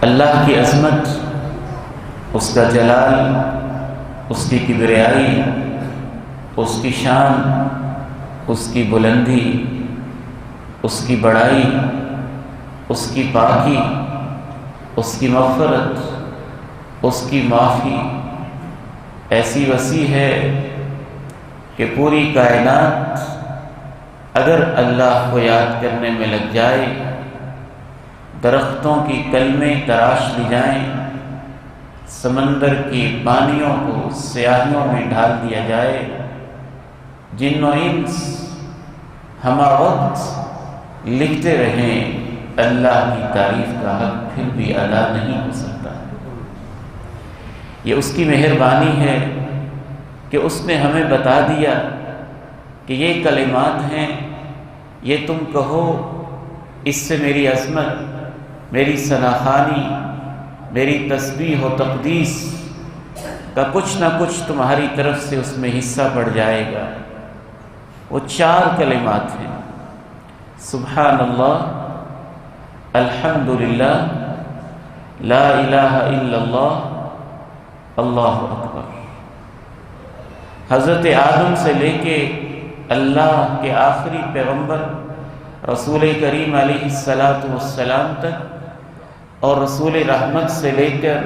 اللہ کی عظمت، اس کا جلال، اس کی کبریائی، اس کی شان، اس کی بلندی، اس کی بڑائی، اس کی پاکی، اس کی مغفرت، اس کی معافی ایسی وسیع ہے کہ پوری کائنات اگر اللہ کو یاد کرنے میں لگ جائے، درختوں کی کلمیں تراش لی جائیں، سمندر کی پانیوں کو سیاہیوں میں ڈھال دیا جائے، جن و انس ہمہ وقت لکھتے رہیں، اللہ کی تعریف کا حق پھر بھی ادا نہیں ہو سکتا۔ یہ اس کی مہربانی ہے کہ اس نے ہمیں بتا دیا کہ یہ کلمات ہیں، یہ تم کہو، اس سے میری عظمت، میری ثناخوانی، میری تسبیح و تقدیس کا کچھ نہ کچھ تمہاری طرف سے اس میں حصہ پڑ جائے گا۔ وہ 4 کلمات ہیں: سبحان اللہ، الحمدللہ، لا الہ الا اللہ، اللہ اکبر۔ حضرت آدم سے لے کے اللہ کے آخری پیغمبر رسول کریم علیہ السلام تک، اور رسول رحمت سے لے کر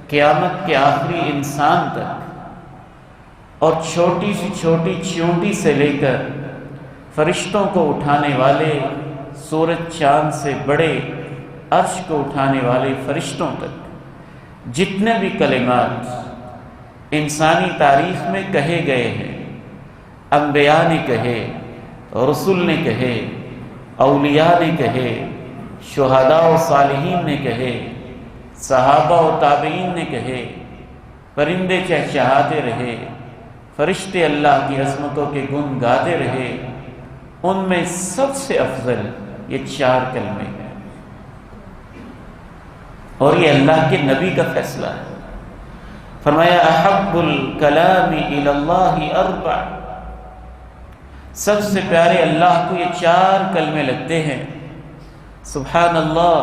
قیامت کے آخری انسان تک، اور چھوٹی سی چھوٹی چیونٹی سے لے کر فرشتوں کو اٹھانے والے، سورج چاند سے بڑے عرش کو اٹھانے والے فرشتوں تک، جتنے بھی کلمات انسانی تاریخ میں کہے گئے ہیں، انبیاء نے کہے، رسول نے کہے، اولیاء نے کہے، شہداء و صالحین نے کہے، صحابہ و تابعین نے کہے، پرندے چہچہاتے رہے، فرشتے اللہ کی عظمتوں کے گن گاتے رہے، ان میں سب سے افضل یہ 4 کلمے ہیں، اور یہ اللہ کے نبی کا فیصلہ ہے۔ فرمایا احب الکلام الی اللہ 4، سب سے پیارے اللہ کو یہ 4 کلمے لگتے ہیں: سبحان اللہ،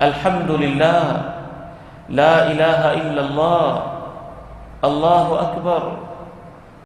الحمدللہ، لا الہ الا اللہ، اللہ اکبر،